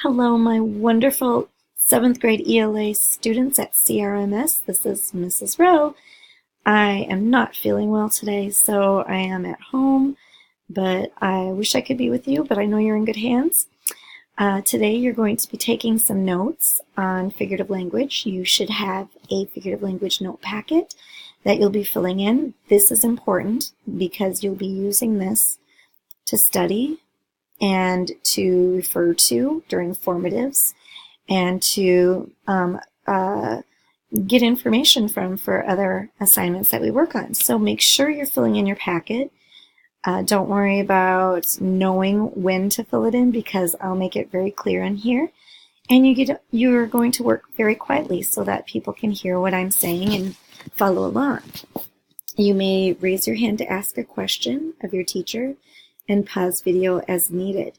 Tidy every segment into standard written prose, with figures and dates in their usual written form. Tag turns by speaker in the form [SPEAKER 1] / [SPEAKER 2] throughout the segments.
[SPEAKER 1] Hello, my wonderful 7th grade ELA students at CRMS. This is Mrs. Rowe. I am not feeling well today, so I am at home, but I wish I could be with you, but I know you're in good hands. Today you're going to be taking some notes on figurative language. You should have a figurative language note packet that you'll be filling in. This is important because you'll be using this to study and to refer to during formatives and to get information from for other assignments that we work on. So make sure you're filling in your packet. Don't worry about knowing when to fill it in because I'll make it very clear in here. And you're going to work very quietly so that people can hear what I'm saying and follow along. You may raise your hand to ask a question of your teacher and pause video as needed.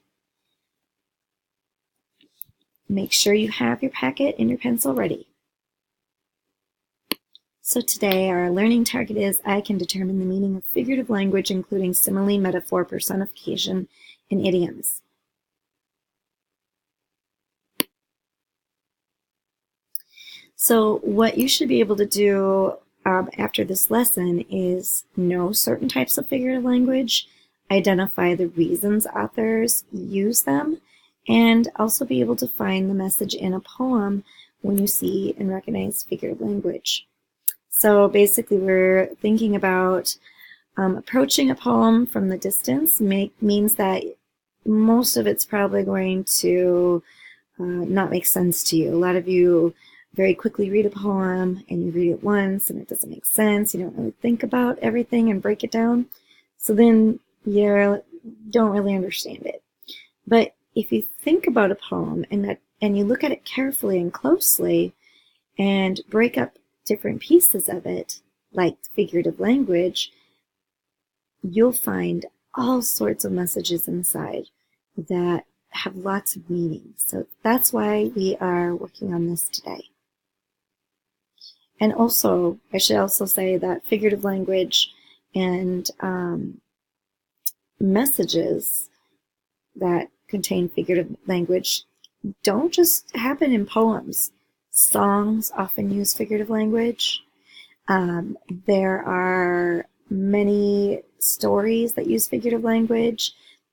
[SPEAKER 1] Make sure you have your packet and your pencil ready. So today our learning target is I can determine the meaning of figurative language including simile, metaphor, personification, and idioms. So what you should be able to do after this lesson is know certain types of figurative language, identify the reasons authors use them, and also be able to find the message in a poem when you see and recognize figurative language. So basically we're thinking about approaching a poem from the distance means that most of it's probably going to not make sense to you. A lot of you very quickly read a poem and you read it once and it doesn't make sense. You don't really think about everything and break it down. So then you don't really understand it. But if you think about a poem and you look at it carefully and closely and break up different pieces of it, like figurative language, you'll find all sorts of messages inside that have lots of meaning. So that's why we are working on this today. And also, I should also say that figurative language and messages that contain figurative language don't just happen in poems. Songs often use figurative language. There are many stories that use figurative language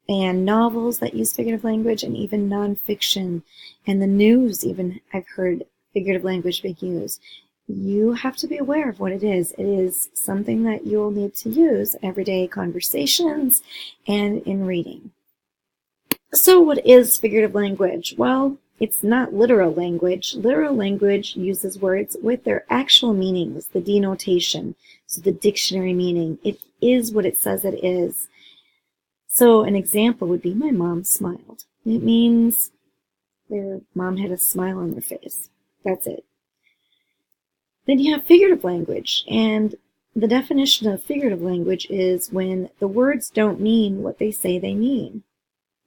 [SPEAKER 1] and novels that use figurative language and even nonfiction. And the news even, I've heard figurative language being used. You have to be aware of what it is. It is something that you'll need to use in everyday conversations and in reading. So what is figurative language? Well, it's not literal language. Literal language uses words with their actual meanings, the denotation, so the dictionary meaning. It is what it says it is. So an example would be, my mom smiled. It means their mom had a smile on their face. That's it. Then you have figurative language, and the definition of figurative language is when the words don't mean what they say they mean.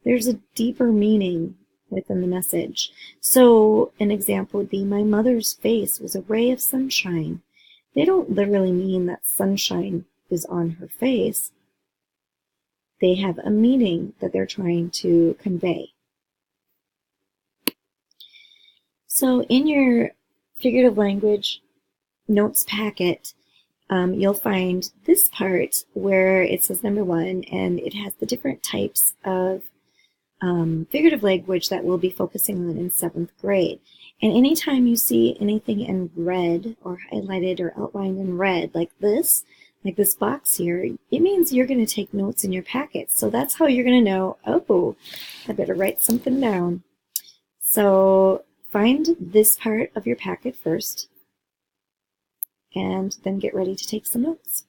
[SPEAKER 1] There's a deeper meaning within the message. So an example would be, my mother's face was a ray of sunshine. They don't literally mean that sunshine is on her face. They have a meaning that they're trying to convey. So in your figurative language notes packet, you'll find this part where it says number 1, and it has the different types of figurative language that we'll be focusing on in 7th grade. And anytime you see anything in red or highlighted or outlined in red like this box here, it means you're going to take notes in your packet. So that's how you're going to know, oh, I better write something down. So find this part of your packet first and then get ready to take some notes.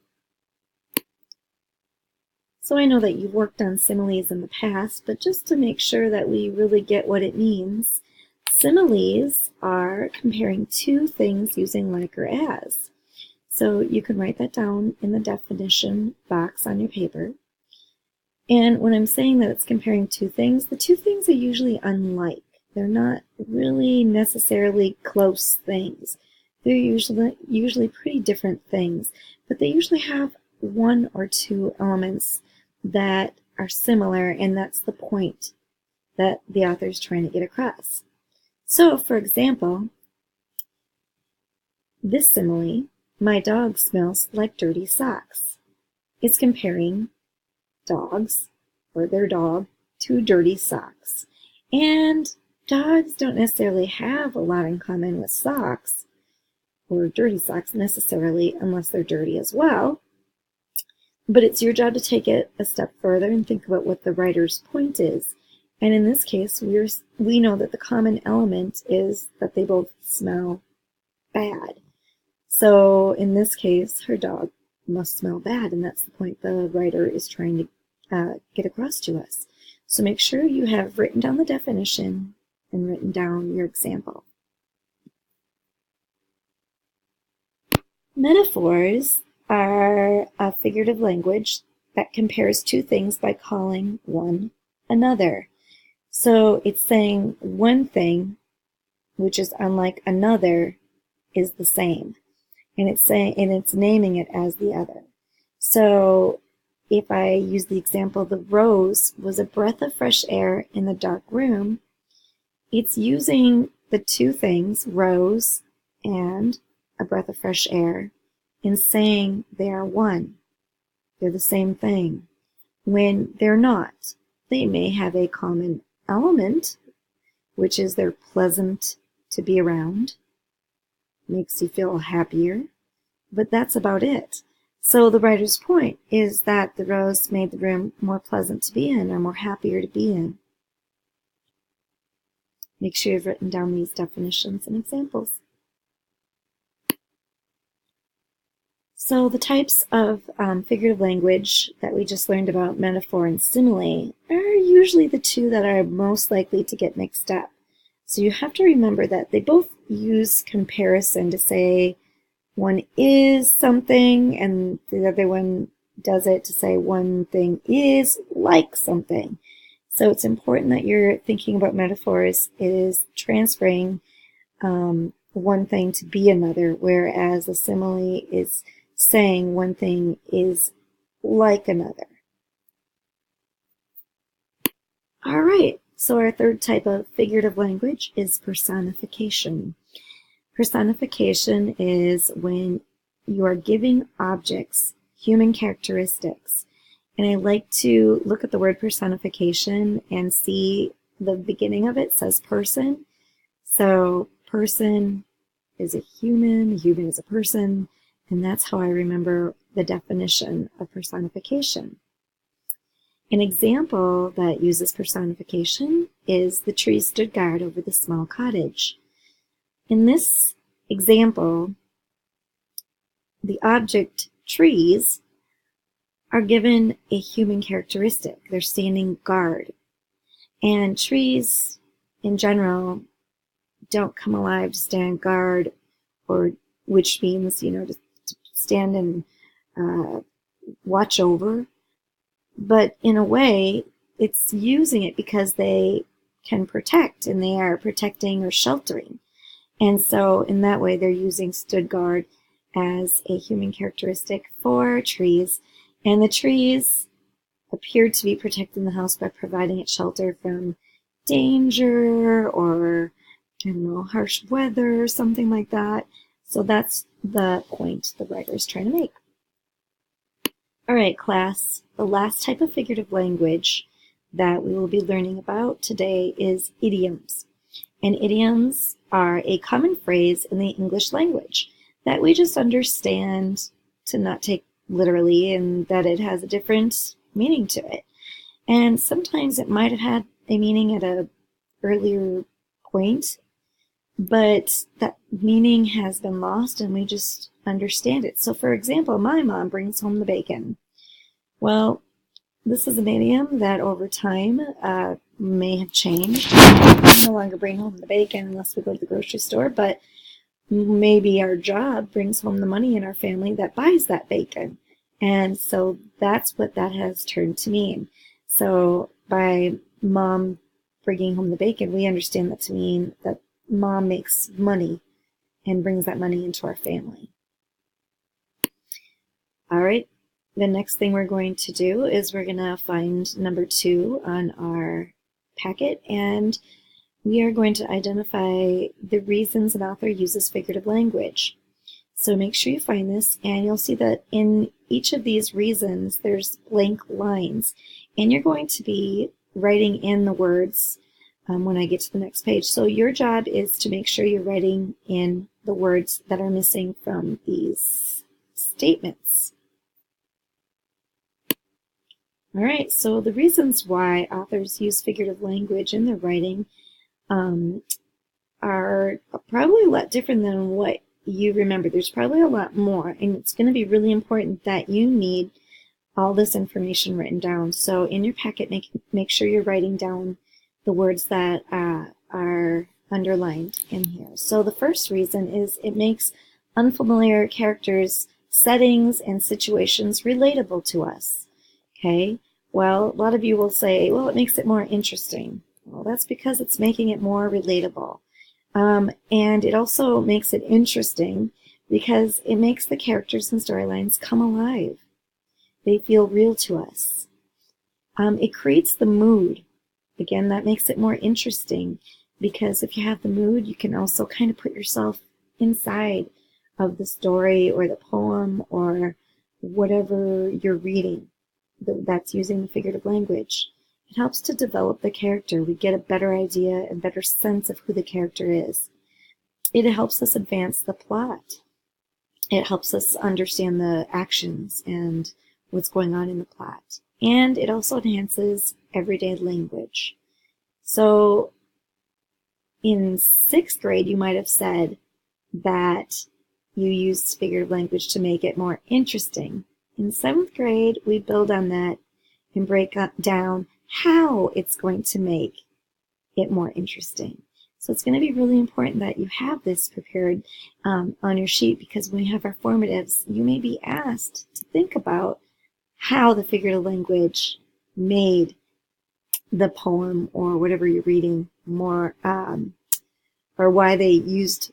[SPEAKER 1] So I know that you've worked on similes in the past, but just to make sure that we really get what it means, similes are comparing two things using like or as. So you can write that down in the definition box on your paper. And when I'm saying that it's comparing two things, the two things are usually unlike. They're not really necessarily close things. They're usually pretty different things, but they usually have one or two elements that are similar, and that's the point that the author is trying to get across. So, for example, this simile, my dog smells like dirty socks, is comparing dogs, or their dog, to dirty socks. And dogs don't necessarily have a lot in common with socks, or dirty socks necessarily, unless they're dirty as well. But it's your job to take it a step further and think about what the writer's point is. And in this case, we know that the common element is that they both smell bad. So in this case, her dog must smell bad, and that's the point the writer is trying to get across to us. So make sure you have written down the definition and written down your example. Metaphors are a figurative language that compares two things by calling one another. So it's saying one thing, which is unlike another, is the same. And it's naming it as the other. So if I use the example, the rose was a breath of fresh air in the dark room, it's using the two things, rose and a breath of fresh air, in saying they are one. They're the same thing. When they're not, they may have a common element, which is they're pleasant to be around, makes you feel happier, but that's about it. So the writer's point is that the rose made the room more pleasant to be in, or more happier to be in. Make sure you've written down these definitions and examples. So the types of figurative language that we just learned about, metaphor and simile, are usually the two that are most likely to get mixed up. So you have to remember that they both use comparison to say one is something, and the other one does it to say one thing is like something. So it's important that you're thinking about metaphors is transferring one thing to be another, whereas a simile is saying one thing is like another. All right, so our third type of figurative language is personification. Personification is when you are giving objects human characteristics. And I like to look at the word personification and see the beginning of it says person. So person is a human is a person, and that's how I remember the definition of personification. An example that uses personification is the tree stood guard over the small cottage. In this example, the object trees are given a human characteristic. They're standing guard. And trees, in general, don't come alive to stand guard, or which means, to stand and watch over. But in a way, it's using it because they can protect, and they are protecting or sheltering. And so in that way, they're using stood guard as a human characteristic for trees. And the trees appear to be protecting the house by providing it shelter from danger or, harsh weather or something like that. So that's the point the writer is trying to make. All right, class, the last type of figurative language that we will be learning about today is idioms. And idioms are a common phrase in the English language that we just understand to not take literally, and that it has a different meaning to it. And sometimes it might have had a meaning at an earlier point, but that meaning has been lost and we just understand it. So for example, my mom brings home the bacon. Well, this is an idiom that over time may have changed. We no longer bring home the bacon unless we go to the grocery store, but maybe our job brings home the money in our family that buys that bacon. And so that's what that has turned to mean. So by mom bringing home the bacon, we understand that to mean that mom makes money and brings that money into our family. All right, the next thing we're going to do is we're going to find number 2 on our packet, and we are going to identify the reasons an author uses figurative language. So make sure you find this, and you'll see that in each of these reasons there's blank lines, and you're going to be writing in the words when I get to the next page. So your job is to make sure you're writing in the words that are missing from these statements. All right, so the reasons why authors use figurative language in their writing are probably a lot different than what you remember. There's probably a lot more, and it's going to be really important that you need all this information written down. So in your packet, make sure you're writing down the words that are underlined in here. So the first reason is it makes unfamiliar characters, settings, and situations relatable to us. Okay, well, a lot of you will say, well, it makes it more interesting. Well, that's because it's making it more relatable. And it also makes it interesting because it makes the characters and storylines come alive. They feel real to us. It creates the mood. Again, that makes it more interesting because if you have the mood, you can also kind of put yourself inside of the story or the poem or whatever you're reading that's using the figurative language. It helps to develop the character. We get a better idea and better sense of who the character is. It helps us advance the plot. It helps us understand the actions and what's going on in the plot. And it also enhances everyday language. So in 6th grade, you might have said that you used figurative language to make it more interesting. In 7th grade, we build on that and break down how it's going to make it more interesting. So it's going to be really important that you have this prepared on your sheet, because when we have our formatives, you may be asked to think about how the figurative language made the poem or whatever you're reading more, or why they used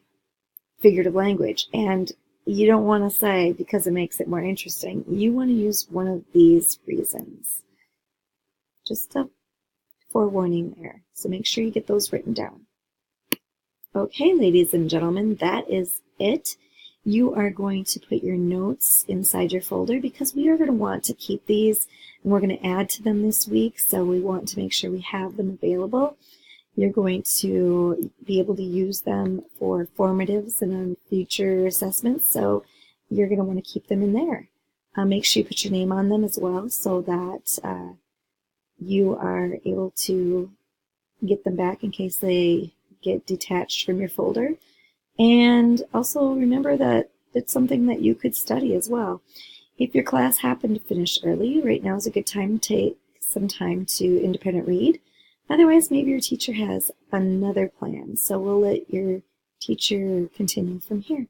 [SPEAKER 1] figurative language. And you don't want to say because it makes it more interesting. You want to use one of these reasons. Just a forewarning there. So make sure you get those written down. Okay, ladies and gentlemen, that is it. You are going to put your notes inside your folder because we are going to want to keep these and we're going to add to them this week. So we want to make sure we have them available. You're going to be able to use them for formatives and on future assessments. So you're going to want to keep them in there. Make sure you put your name on them as well so that you are able to get them back in case they get detached from your folder. And also remember that it's something that you could study as well. If your class happened to finish early, right now is a good time to take some time to independent read. Otherwise, maybe your teacher has another plan. So we'll let your teacher continue from here.